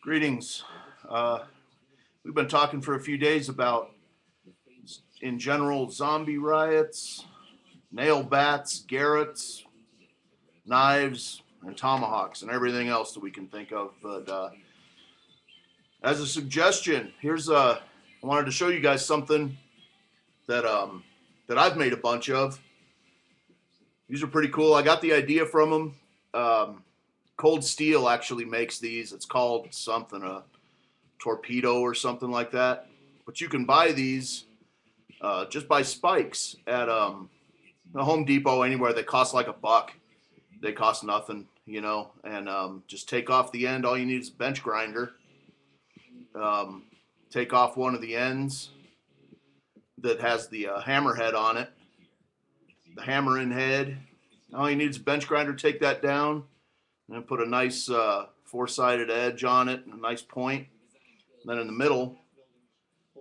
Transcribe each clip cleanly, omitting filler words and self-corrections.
Greetings. We've been talking for a few days about, in general, zombie riots, nail bats, garrots, knives, and tomahawks, and everything else that we can think of. But as a suggestion, I wanted to show you guys something that that I've made a bunch of. These are pretty cool. I got the idea from them. Cold Steel actually makes these. It's called something, a torpedo or something like that. But you can buy these just by spikes at the Home Depot, anywhere. They cost like $1. They cost nothing, you know. And just take off the end. All you need is a bench grinder. Take off one of the ends that has the hammerhead on it. The hammer-in head. All you need is a bench grinder. Take that down and put a nice four-sided edge on it, and a nice point. And then in the middle,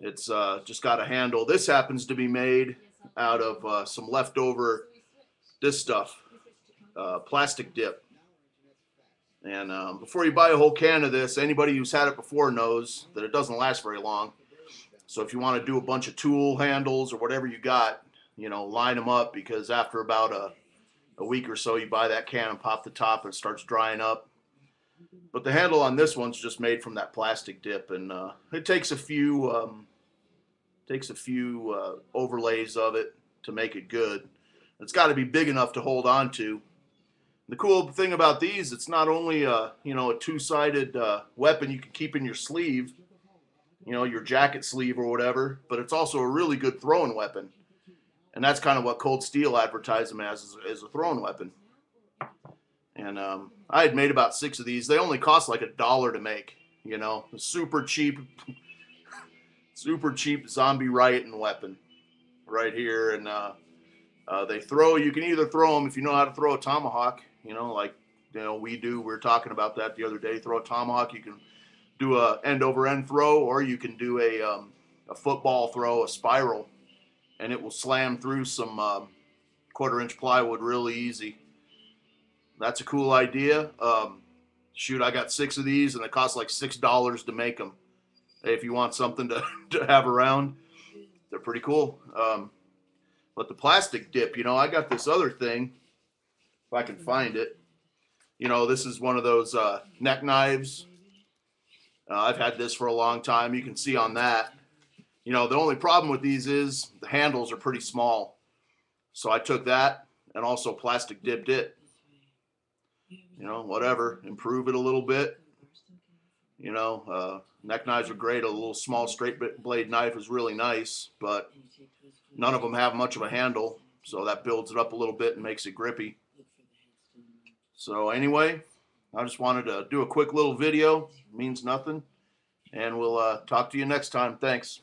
it's just got a handle. This happens to be made out of some leftover this stuff, plastic dip. And before you buy a whole can of this, anybody who's had it before knows that it doesn't last very long. So if you want to do a bunch of tool handles or whatever you got, you know, line them up, because after about a week or so, you buy that can and pop the top and it starts drying up. But the handle on this one's just made from that plastic dip, and it takes a few overlays of it to make it good. It's got to be big enough to hold on to. The cool thing about these, it's not only a two-sided weapon you can keep in your sleeve, you know, your jacket sleeve or whatever, but it's also a really good throwing weapon. And that's kind of what Cold Steel advertised them as a throwing weapon. And I had made about 6 of these. They only cost like $1 to make, you know, super cheap zombie rioting weapon right here. And you can either throw them if you know how to throw a tomahawk, you know, like, you know, we do. We were talking about that the other day. Throw a tomahawk. You can do a end-over-end throw, or you can do a football throw, a spiral, and it will slam through some 1/4-inch plywood really easy. That's a cool idea. Shoot, I got 6 of these, and it costs like $6 to make them. Hey, if you want something to have around, they're pretty cool. But the plastic dip, you know, I got this other thing, if I can find it. You know, this is one of those neck knives. I've had this for a long time. You can see on that. You know, the only problem with these is the handles are pretty small. So I took that and also plastic dipped it. You know, whatever, improve it a little bit. You know, neck knives are great. A little small straight blade knife is really nice, but none of them have much of a handle. So that builds it up a little bit and makes it grippy. So anyway, I just wanted to do a quick little video. It means nothing. And we'll talk to you next time. Thanks.